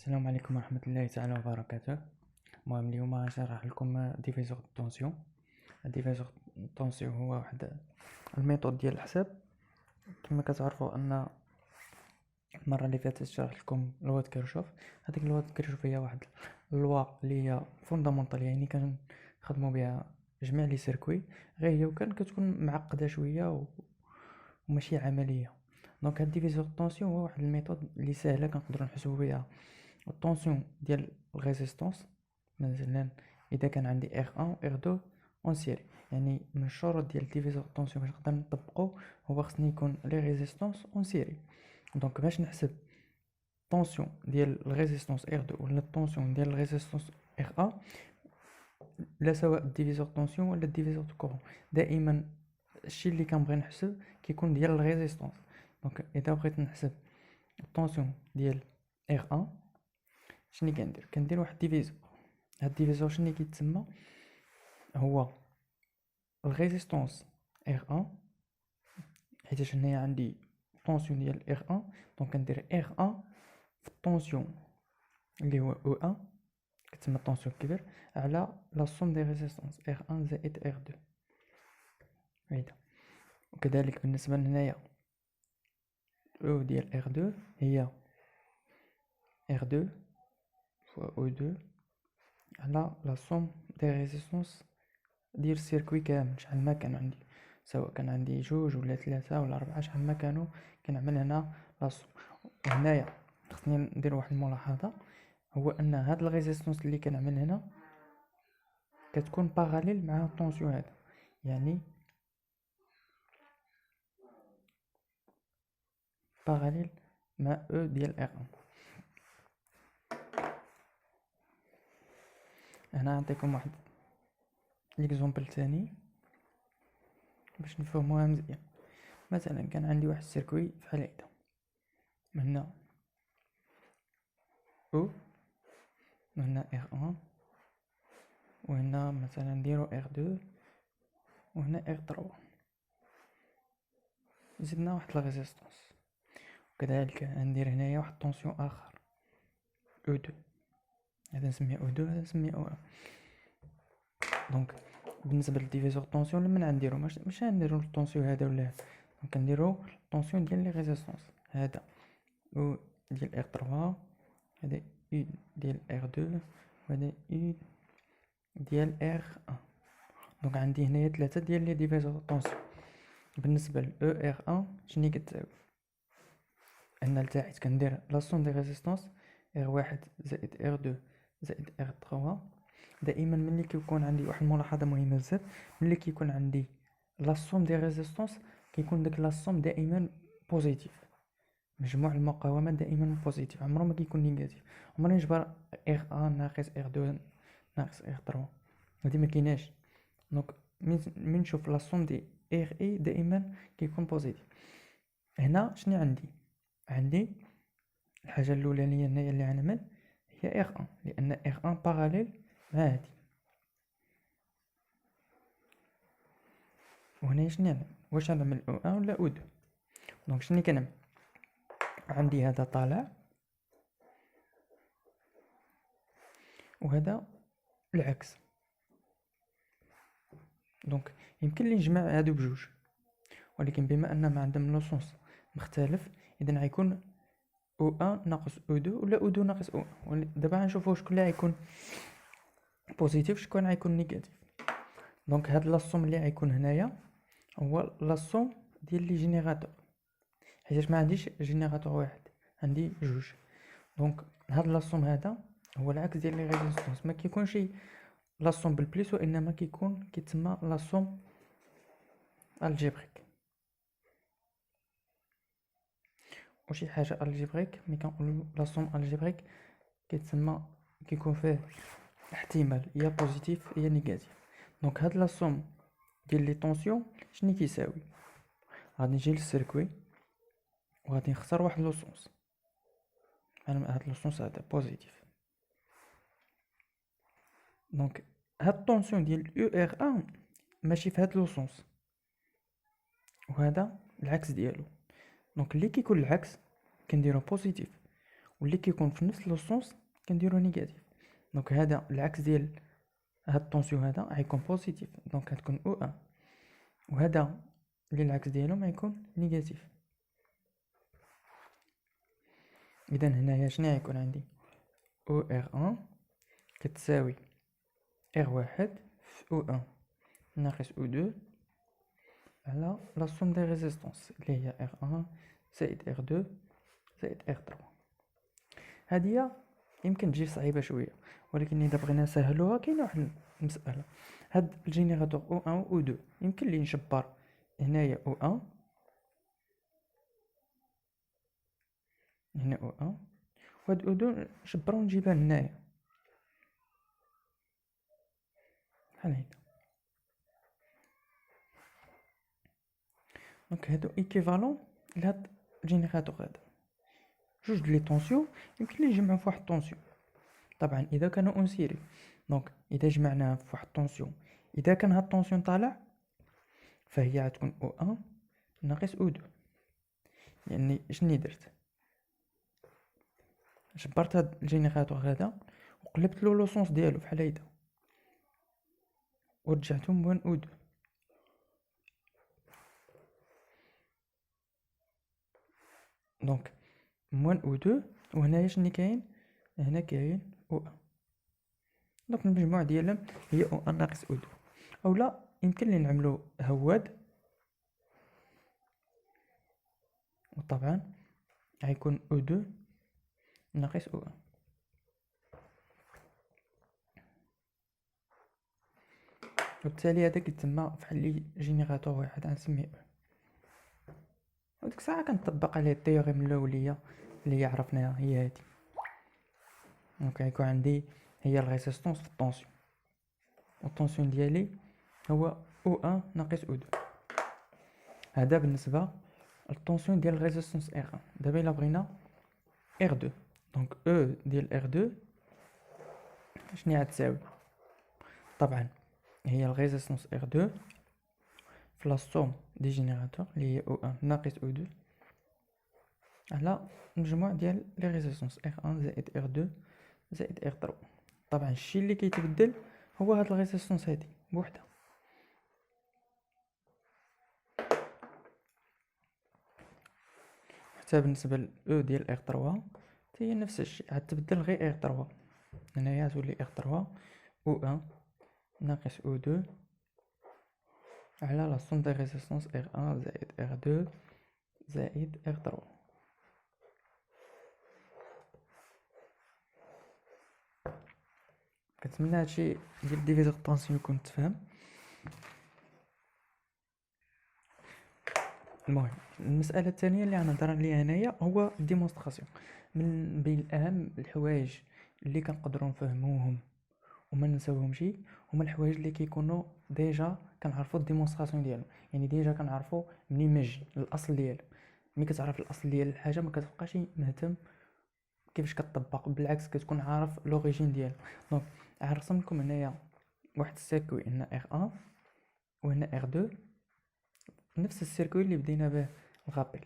السلام عليكم ورحمة الله تعالى وبركاته. المهم اليوم غنشرح لكم ديفيزور طونسيون. ديفيزور طونسيون هو واحد الميثود ديال الحساب. كما كتعرفوا ان المره اللي فاتت شرحت لكم لوا كيرشوف. هذيك لوا كيرشوف هي واحد اللوا اللي هي فوندامونطال، يعني كنخدموا بها جميع لي سيركوي، غير هي وكان كتكون معقده شويه وماشي عمليه. دونك هاد ديفيزور طونسيون هو واحد الميثود اللي سهله كنقدروا نحسبوا بها الطونسيون ديال الريزيستانس. مثلا اذا كان عندي ار 1 و ار 2 اون سيري، يعني من الشروط ديال ديفيزور طونسيون باش نقدر نطبقو هو خصني يكون لي ريزيستانس اون سيري. دونك باش نحسب طونسيون ديال الريزيستانس ار 2 ولا الطونسيون ديال الريزيستانس ار 1، لا سواء الديفيزور طونسيون ولا الديفيزور دو كورون، دائما الشيء اللي كنبغي نحسب كيكون ديال الريزيستانس. دونك اذا بغيت نحسب الطونسيون ديال ار 1 شنو كندير واحد ديفيزور. هاد الديفيزور شنو كيتسمى؟ هو الريزيستانس ار 1، حيت هنايا عندي طونسيون ديال ار 1، دونك كندير ار 1 في الطونسيون اللي هو او 1 كتسمى الطونسيون الكبير على لا سوم دي ريزيستانس ار 1 زائد ار 2 هيدا. وكذلك بالنسبه لهنايا او ديال ار 2 هي ار 2 فوا او 2 على لا سوم دي ريزيستانس ديال السيركوي كامل، شحال ما كان عندي، سواء كان عندي جوج ولا ثلاثة ولا أربعة، شحال ما كانوا كنعمل هنا لاصوم. وهنايا خصني ندير واحد الملاحظة، هو أن هاد الريزيستانس اللي كنعمل هنا كتكون باراليل مع الطونسيون هذا، يعني باراليل مع او ديال ار 1. هنا نعطيكم واحد ليكزومبل ثاني باش نفهموها مزيان. مثلا كان عندي واحد السيركوي بحال هكدا، هنا او وهنا ار 1 وهنا مثلا نديرو ار 2 وهنا ار 3، زدنا واحد الريزيستانس. وكذلك ندير هنايا واحد طونسيون اخر او 2، هذا نسميه او 2 هذا نسميه او 1. دونك بالنسبه للديفيزور طونسيون لما نديرو مش نديرو الطونسيون هذا ولا هذا، دونك نديرو الطونسيون ديال لي ريزيستانس. هذا او ديال ار 3، هذا او ديال ار 2، وهذا او ديال ار 1. دونك عندي هنايا ثلاثه ديال لي ديفيزور طونسيون. بالنسبه ل او ار 1 شنو كتساوي؟ ان لتحت كندير لا سوم دي ريزيستانس ار 1 زائد ار 2 زائد ار 3. دائما ملي كيكون عندي واحد الملاحظه مهمه بزاف، ملي كيكون عندي لا سوم دي ريزيستانس كيكون داك لا سوم دائما بوزيتيف. مجموع المقاومات دائما بوزيتيف، عمره ما كيكون نيجاتيف. عمري نجبر ار 1 ناقص ار 2 ناقص ار 3، هادي ما كايناش. دونك من نشوف لا سوم دي ار اي دائما كيكون بوزيتيف. هنا شنو عندي الحاجه الاولانيه هنايا اللي غنعمل هي ار 1، لان ار 1 باراليل مع هادي. وهنا شنو نعمل؟ واش نعمل او 1 ولا او 2؟ دونك شنو كنعمل؟ عندي هذا طالع وهذا العكس، دونك يمكن لي نجمع هادو بجوج، ولكن بما ان ما عندهم لو سونس مختلف، اذا غيكون او 1 ناقص او 2 ولا او 2 ناقص او 1. دابا غنشوفوا شكون اللي غيكون بوزيتيف شكون غيكون نيجاتيف. دونك هاد لاصوم اللي غيكون هنايا هو لاصوم ديال لي جينيراتور، حيت ما عنديش جينيراتور واحد، عندي جوج. دونك هاد لاصوم هذا هو العكس ديال لي ريزيستانس، ما كيكونش لاصوم بالبليس، وانما كيتسمى لاصوم الجبريك. وشي حاجه الجبريك ملي كنقولوا لاصوم الجبريك كيتسمى كيكون فيه احتمال يا بوزيتيف يا نيجاتيف. دونك هاد لاصوم ديال لي طونسيون شنو كيساوي؟ غادي نجي للسيركوي وغادي نختار واحد لوسونس، انا هاد لوسونس هذا بوزيتيف. دونك هاد الطونسيون ديال او ار 1 ماشي في هاد لوسونس، وهذا العكس ديالو. دونك اللي كيكون العكس كنديرو بوزيتيف، واللي كيكون في نفس لو سونس كنديرو نيجاتيف. دونك هذا العكس ديال هاد الطونسيون، هذا غيكون بوزيتيف، دونك غتكون او ان، وهذا اللي العكس ديالهم غيكون نيجاتيف. اذا هنايا شنو غيكون عندي؟ او ار ان كتساوي ار واحد في او ان ناقص او دو على لا سوم دي ريزيستونس اللي هي ار ان زائد ار دو زائد ار تروا. هادي يمكن تجي صعيبه شويه، ولكن اذا بغينا نسهلوها كاينه واحد المساله. هاد الجينيراتور او 1 و او 2 يمكن لي نشبر هنايا او 1 هنا او 1 وهاد او 2 نشبرو ونجيبها هنايا بحال هكا. دونك هادو ايكيفالون لهاد الجينيراتور هذا. جوج لي طونسيون يمكن لي نجمعو في واحد الطونسيون، طبعا اذا كانوا اون سيري. دونك اذا جمعناها في واحد الطونسيون، اذا كان هاد الطونسيون طالع فهي غتكون او 1 ناقص او 2. يعني شني درت؟ جبرت هاد الجينيراتور هذا وقلبت له لو سونس ديالو بحال هيدا ورجعتو موان او 2. دونك موان او 2 وهنايا شني كاين؟ هنا كاين او 1. دونك المجموع ديالهم هي او 1 ناقص او 2. اولا يمكن لي نعملو هواد، وطبعا غيكون او 2 ناقص او 1. وبالتالي هذا كيتسمى بحال لي جينيراتور واحد غنسميه او. وديك الساعه كنطبق عليه التيوريم الاوليه اللي عرفناها هي هادي. دونك غيكون عندي هي الريزيستونس في الطونسيون، والطونسيون ديالي هو او 1 ناقص او 2. هذا بالنسبه للطونسيون ديال الريزيستونس ار 1. دابا الا بغينا ار 2، دونك او ديال ار 2 شنو غتساوي؟ طبعا هي الريزيستونس ار 2 في لا سوم دي جينيراتور اللي هي او 1 ناقص او 2 على المجموع ديال لي ريزيستونس ار 1 زائد ار 2 زائد ار 3. طبعا الشيء اللي كيتبدل هو هاد الريزيستونس هادي بوحدها. حتى بالنسبه ل او ديال ار 3 هي نفس الشيء، غتبدل غير ار 3. هنايا تولي ار 3 او 1 ناقص او 2 على لا سوم دي ريزيستونس ار 1 زائد ار 2 زائد ار 3. كنتمنى هادشي ديال الديفيزور طونسيون يكون تفهم. المهم المساله الثانيه اللي غنهضر عليها هنايا هو ديمونستراسيون. من بين اهم الحوايج اللي كنقدروا نفهموهم وما ننساوهمش هما الحوايج اللي كيكونوا ديجا كنعرفوا الديمونستراسيون ديالهم. يعني ديجا كنعرفوا منين ما جي الاصل ديالو. ملي كتعرف الاصل ديال الحاجه ما كتبقاش مهتم كيفاش كتطبق، بالعكس كتكون عارف لوريجين ديالو. دونك غنرسم لكم هنايا واحد السيركوي، هنا ار 1 وهنا ار 2، نفس السيركوي اللي بدينا به الغابيل،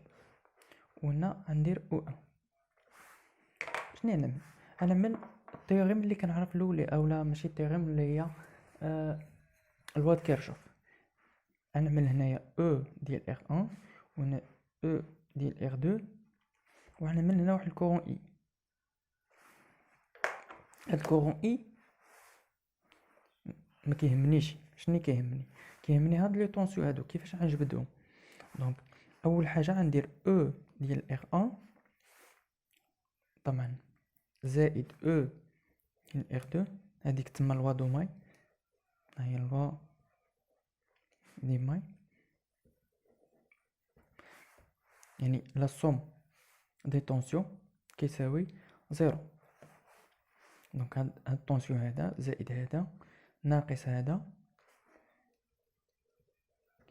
وهنا غندير او 1. شنو نعمل؟ انا من التيوريم اللي كنعرف الاولى، اولا ماشي التيوريم اللي هي الوا د كيرشوف. غنعمل هنايا او ديال ار 1 وهنا او ديال ار 2 وغنعمل هنا واحد الكورون اي. هاد الكورون اي ما كيهمنيش. شنو كيهمني هاد لي طونسيون هادو كيفاش غنجبدهم. دونك اول حاجه غندير او ديال ار 1 طبعا زائد او ديال ار 2. هذيك تما لوا دو ماي، هي لوا دي ماي، يعني لا سوم دي طونسيون كيساوي زيرو. دونك هاد الطونسيون هذا زائد هذا ناقص هذا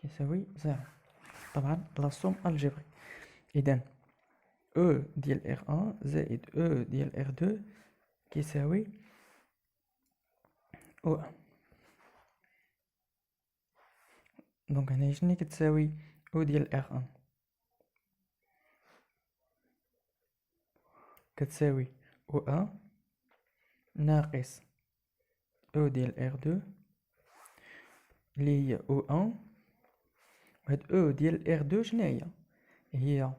كيساوي زيرو. طبعا لا سوم الجبري. اذا او ديال ار 1 زائد او ديال ار 2 كيساوي او 1. دونك هنا شنو كتساوي او ديال ار 1؟ كتساوي او ان ناقص او ديال ار دو اللي هي او ان. وهاد او ديال ار دو شناهي؟ هي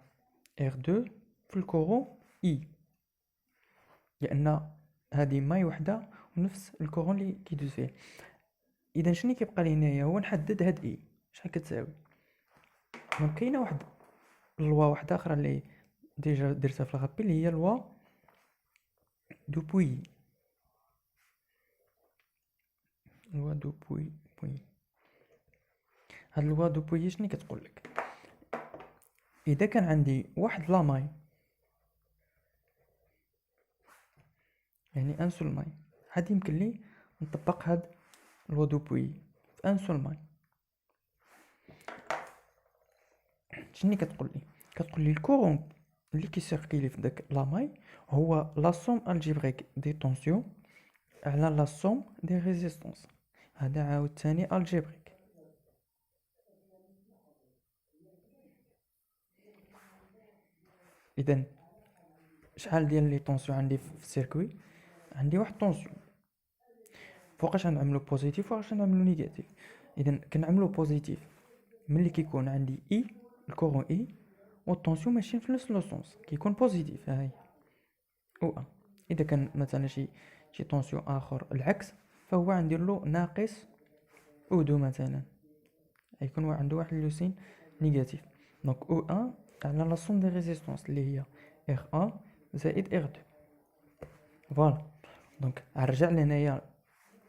ار دو في الكورون اي، لان هذه ماي وحده ونفس الكورون اللي كيدوز فيه. اذا شنو كيبقى لي هنايا هو نحدد هاد اي شحال كتساوي. دونك كاينه واحد اللوا واحده اخرى اللي ديجا درتها في الغابي اللي هي لوا دو بوي. لوا دو بوي هاد لوا دو بوي شنو كتقول لك؟ اذا كان عندي واحد لا ماي، يعني ان سول ماي، هاد يمكن لي نطبق هاد لوا دو بوي في ان سول ماي. شنو كتقول لي؟ كتقول لي الكورون اللي كيسيركيلي في داك لا ماي هو لا سوم الجبريك دي طونسيون على لا سوم دي ريزيستونس. هذا عاوتاني الجبريك. اذا شحال ديال لي طونسيون عندي في السيركوي؟ عندي واحد طونسيون، فوقاش غنعملو بوزيتيف وفوقاش غنعملو نيجاتيف. اذا كنعملو بوزيتيف ملي كيكون عندي اي الكورون اي والطونسيون ماشيين في نفس لو سونس كيكون بوزيتيف. ها هي او ان. اذا كان مثلا شي طونسيون اخر العكس فهو غندير له ناقص او دو مثلا، يكون عنده واحد لوسين نيجاتيف. دونك او ان على لا سوم دي ريزيستونس اللي هي ار ان زائد ار دو. فوالا. دونك غنرجع لهنايا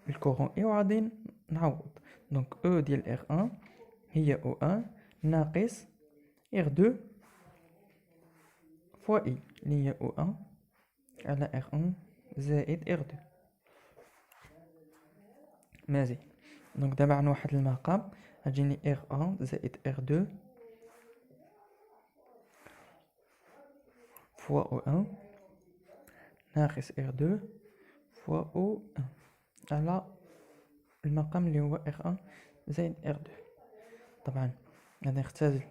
الكورون اي وغادي نعوض. دونك او ديال ار ان هي او ان ناقص ار دو فوا اي اللي هي او ان على ار ان زائد ار دو. مزيان. دونك دابا غنوحد المقام غتجيني ار ان زائد ار دو فوا او ان ناقص ار دو فوا او ان على المقام اللي هو ار ان زائد ار دو. طبعا غادي نختزل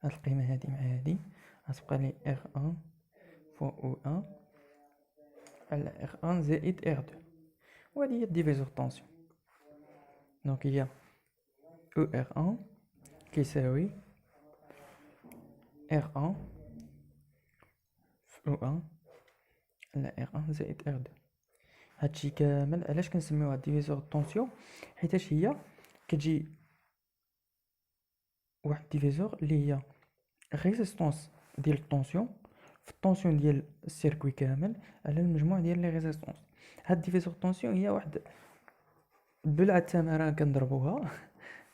هاد القيمة هادي مع هادي، غتبقى لي ار ان فوا او ان على ار ان زائد ار دو، وهادي هي ديفيزور طونسيون. دونك هي او ار ان كيساوي ار ان في او ان على ار ان زائد ار دو. هادشي كامل علاش كنسميوها ديفيزور طونسيون؟ حيتاش هي كتجي واحد ديفيزور اللي هي ريزيستونس ديال الطونسيون في الطونسيون ديال السيركوي كامل على المجموع ديال لي ريزيستونس. هاد ديفيزور طونسيون هي واحد البلعه التماره كنضربوها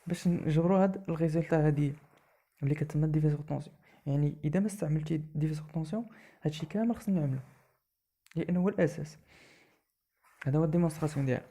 باش نجبروا هاد الريزولتا هادي اللي كتسمى ديفيزور طونسيون. يعني اذا ما استعملتي ديفيزور طونسيون هادشي كامل خصنا نعملو لانه هو الاساس. هذا هو الديمونستراسيون ديالها.